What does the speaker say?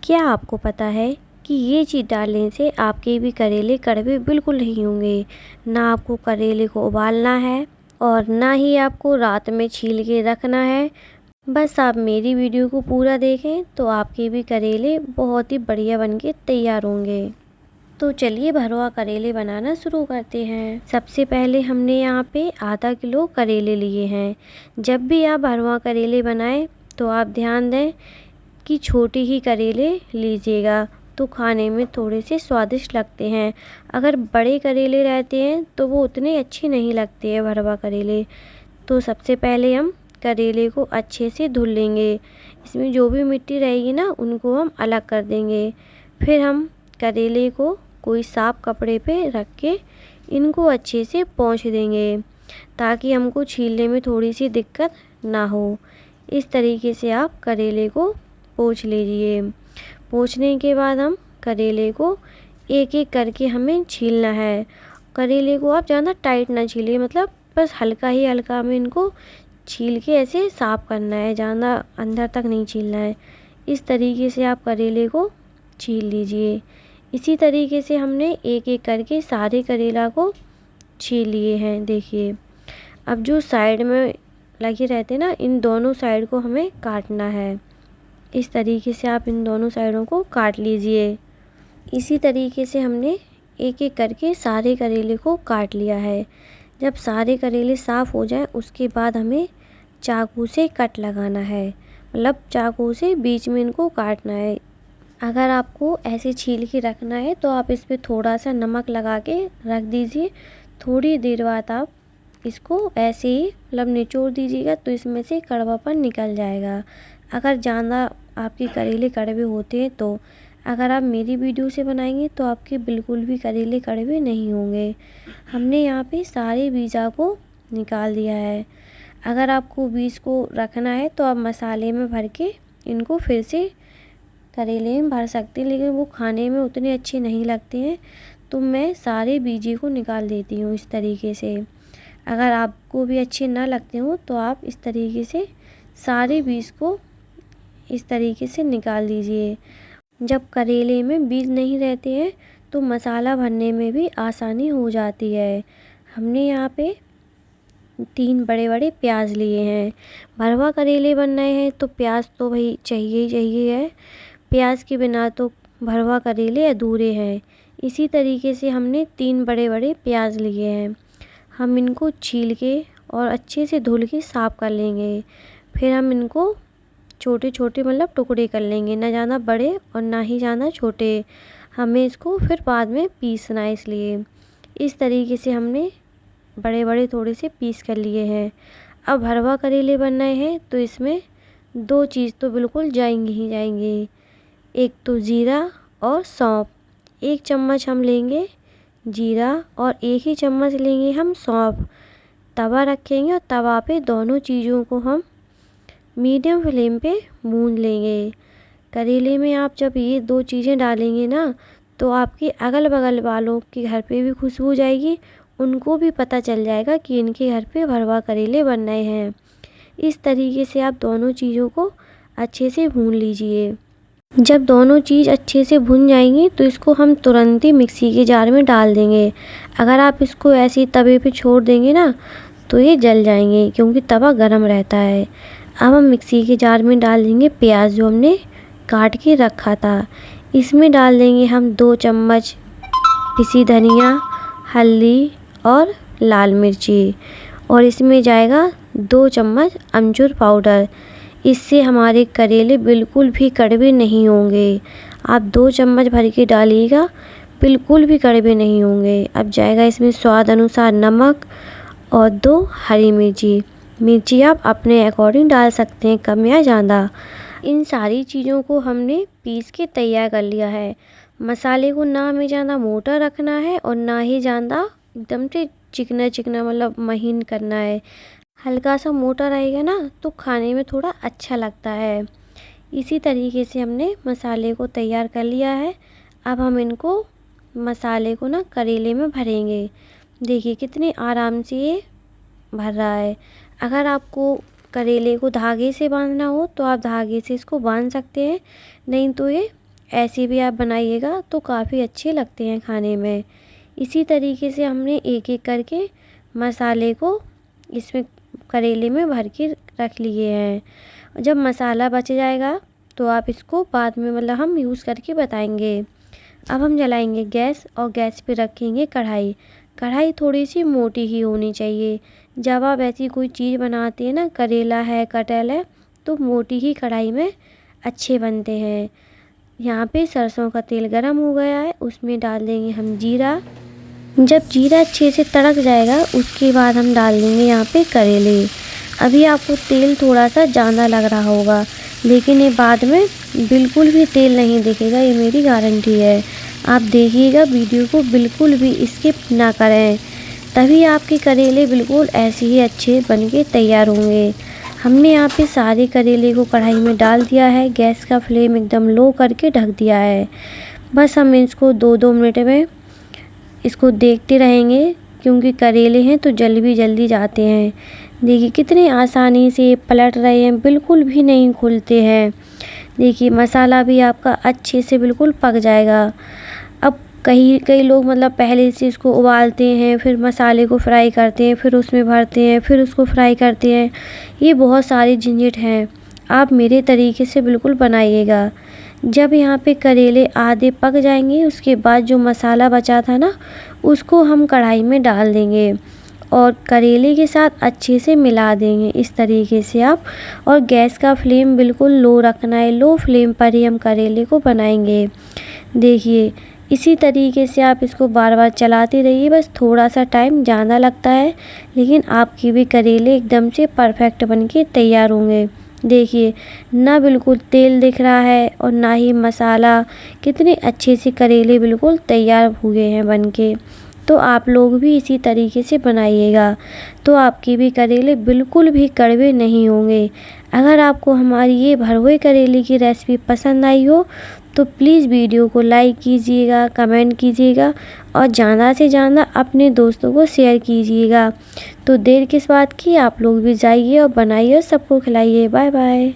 क्या आपको पता है कि ये चीज़ डालने से आपके भी करेले कड़वे बिल्कुल नहीं होंगे। ना आपको करेले को उबालना है और ना ही आपको रात में छील के रखना है। बस आप मेरी वीडियो को पूरा देखें तो आपके भी करेले बहुत ही बढ़िया बन के तैयार होंगे। तो चलिए भरवा करेले बनाना शुरू करते हैं। सबसे पहले हमने यहाँ पे आधा किलो करेले लिए हैं। जब भी आप भरवा करेले बनाएं तो आप ध्यान दें कि छोटे ही करेले लीजिएगा, तो खाने में थोड़े से स्वादिष्ट लगते हैं। अगर बड़े करेले रहते हैं तो वो उतने अच्छे नहीं लगते हैं भरवा करेले। तो सबसे पहले हम करेले को अच्छे से धुल लेंगे। इसमें जो भी मिट्टी रहेगी ना उनको हम अलग कर देंगे। फिर हम करेले को कोई साफ़ कपड़े पे रख के इनको अच्छे से पोंछ देंगे ताकि हमको छीलने में थोड़ी सी दिक्कत ना हो। इस तरीके से आप करेले को पोंछ लीजिए। पोंछने के बाद हम करेले को एक एक करके हमें छीलना है। करेले को आप ज़्यादा टाइट ना छीलिए, मतलब बस हल्का ही हल्का हमें इनको छील के ऐसे साफ़ करना है, ज़्यादा अंदर तक नहीं छीलना है। इस तरीके से आप करेले को छील लीजिए। इसी तरीके से हमने एक एक करके सारे करेला को छील लिए हैं। देखिए, अब जो साइड में लगे रहते हैं ना, इन दोनों साइड को हमें काटना है। इस तरीके से आप इन दोनों साइडों को काट लीजिए। इसी तरीके से हमने एक एक करके सारे करेले को काट लिया है। जब सारे करेले साफ़ हो जाएं उसके बाद हमें चाकू से कट लगाना है, मतलब चाकू से बीच में इनको काटना है। अगर आपको ऐसे छील के रखना है तो आप इस पर थोड़ा सा नमक लगा के रख दीजिए। थोड़ी देर बाद आप इसको ऐसे ही मतलब निचोड़ दीजिएगा तो इसमें से कड़वापन निकल जाएगा। अगर ज़्यादा आपके करेले कड़वे होते हैं तो अगर आप मेरी वीडियो से बनाएंगे तो आपके बिल्कुल भी करेले कड़वे नहीं होंगे। हमने यहाँ पे सारे बीजा को निकाल दिया है। अगर आपको बीज को रखना है तो आप मसाले में भर के इनको फिर से करेले में भर सकते हैं, लेकिन वो खाने में उतने अच्छे नहीं लगते हैं, तो मैं सारे बीजे को निकाल देती हूँ इस तरीके से। अगर आपको भी अच्छे ना लगते हो तो आप इस तरीके से सारे बीज को इस तरीके से निकाल दीजिए। जब करेले में बीज नहीं रहते हैं तो मसाला भरने में भी आसानी हो जाती है। हमने यहाँ पे 3 बड़े बड़े प्याज लिए हैं। भरवा करेले बन रहे हैं तो प्याज तो भाई चाहिए ही चाहिए है। प्याज के बिना तो भरवा करेले अधूरे हैं। इसी तरीके से हमने 3 बड़े बड़े प्याज लिए हैं। हम इनको छील के और अच्छे से धुल के साफ़ कर लेंगे। फिर हम इनको छोटे छोटे मतलब टुकड़े कर लेंगे, ना ज़्यादा बड़े और ना ही ज़्यादा छोटे। हमें इसको फिर बाद में पीसना है, इसलिए इस तरीके से हमने बड़े बड़े थोड़े से पीस कर लिए हैं। अब भरवा करेले बन रहे हैं तो इसमें 2 चीज़ तो बिल्कुल जाएंगी ही जाएंगी। एक तो जीरा और सौंफ। 1 चम्मच हम लेंगे जीरा और 1 ही चम्मच लेंगे हम सौंफ। तवा रखेंगे और तवा पे दोनों चीज़ों को हम मीडियम फ्लेम पे भून लेंगे। करेले में आप जब ये 2 चीज़ें डालेंगे ना तो आपके अगल बगल वालों के घर पे भी खुशबू जाएगी, उनको भी पता चल जाएगा कि इनके घर पे भरवा करेले बन रहे हैं। इस तरीके से आप दोनों चीज़ों को अच्छे से भून लीजिए। जब दोनों चीज़ अच्छे से भुन जाएंगी तो इसको हम तुरंत ही मिक्सी के जार में डाल देंगे। अगर आप इसको ऐसे ही तवे पे छोड़ देंगे ना तो ये जल जाएंगे, क्योंकि तवा गर्म रहता है। अब हम मिक्सी के जार में डाल देंगे प्याज जो हमने काट के रखा था। इसमें डाल देंगे हम 2 चम्मच पिसी धनिया, हल्दी और लाल मिर्ची, और इसमें जाएगा 2 चम्मच अमचूर पाउडर। इससे हमारे करेले बिल्कुल भी कड़वे नहीं होंगे। आप 2 चम्मच भर के डालिएगा, बिल्कुल भी कड़वे नहीं होंगे। अब जाएगा इसमें स्वाद अनुसार नमक और 2 हरी मिर्ची आप अपने अकॉर्डिंग डाल सकते हैं, कम या ज़्यादा। इन सारी चीज़ों को हमने पीस के तैयार कर लिया है। मसाले को ना हमें ज़्यादा मोटा रखना है और ना ही ज़्यादा एकदम से चिकना चिकना मतलब महीन करना है। हल्का सा मोटा रहेगा ना तो खाने में थोड़ा अच्छा लगता है। इसी तरीके से हमने मसाले को तैयार कर लिया है। अब हम इनको मसाले को ना करेले में भरेंगे। देखिए कितने आराम से ये भर रहा है। अगर आपको करेले को धागे से बांधना हो तो आप धागे से इसको बांध सकते हैं, नहीं तो ये ऐसे भी आप बनाइएगा तो काफ़ी अच्छे लगते हैं खाने में। इसी तरीके से हमने एक-एक करके मसाले को इसमें करेले में भर के रख लिए हैं। जब मसाला बच जाएगा तो आप इसको बाद में मतलब हम यूज़ करके बताएंगे। अब हम जलाएंगे गैस और गैस पे रखेंगे कढ़ाई। कढ़ाई थोड़ी सी मोटी ही होनी चाहिए। जब आप ऐसी कोई चीज़ बनाते हैं ना, करेला है, कटहल है, तो मोटी ही कढ़ाई में अच्छे बनते हैं। यहाँ पे सरसों का तेल गरम हो गया है, उसमें डाल देंगे हम जीरा। जब जीरा अच्छे से तड़क जाएगा उसके बाद हम डाल देंगे यहाँ पे करेले। अभी आपको तेल थोड़ा सा ज़्यादा लग रहा होगा, लेकिन ये बाद में बिल्कुल भी तेल नहीं दिखेगा, ये मेरी गारंटी है। आप देखिएगा वीडियो को, बिल्कुल भी स्किप ना करें, तभी आपके करेले बिल्कुल ऐसे ही अच्छे बनके तैयार होंगे। हमने यहाँ पे सारे करेले को कढ़ाई में डाल दिया है, गैस का फ्लेम एकदम लो करके ढक दिया है। बस हम इसको 2-2 मिनट में इसको देखते रहेंगे, क्योंकि करेले हैं तो जल भी जल्दी जाते हैं। देखिए कितने आसानी से पलट रहे हैं, बिल्कुल भी नहीं खुलते हैं। देखिए मसाला भी आपका अच्छे से बिल्कुल पक जाएगा। अब कई लोग मतलब पहले से इसको उबालते हैं, फिर मसाले को फ्राई करते हैं, फिर उसमें भरते हैं, फिर उसको फ्राई करते हैं। ये बहुत सारे झंझट हैं। आप मेरे तरीके से बिल्कुल बनाइएगा। जब यहाँ पे करेले आधे पक जाएंगे उसके बाद जो मसाला बचा था ना, उसको हम कढ़ाई में डाल देंगे और करेले के साथ अच्छे से मिला देंगे इस तरीके से आप। और गैस का फ्लेम बिल्कुल लो रखना है, लो फ्लेम पर ही हम करेले को बनाएंगे। देखिए इसी तरीके से आप इसको बार बार चलाते रहिए। बस थोड़ा सा टाइम ज़्यादा लगता है, लेकिन आपके भी करेले एकदम से परफेक्ट बनके तैयार होंगे। देखिए ना बिल्कुल तेल दिख रहा है और ना ही मसाला, कितने अच्छे से करेले बिल्कुल तैयार हुए हैं बनके। तो आप लोग भी इसी तरीके से बनाइएगा, तो आपके भी करेले बिल्कुल भी कड़वे नहीं होंगे। अगर आपको हमारी ये भरवे करेले की रेसिपी पसंद आई हो तो प्लीज़ वीडियो को लाइक कीजिएगा, कमेंट कीजिएगा और ज़्यादा से ज़्यादा अपने दोस्तों को शेयर कीजिएगा। तो देर किस बात की, आप लोग भी जाइए और बनाइए और सबको खिलाइए। Bye bye.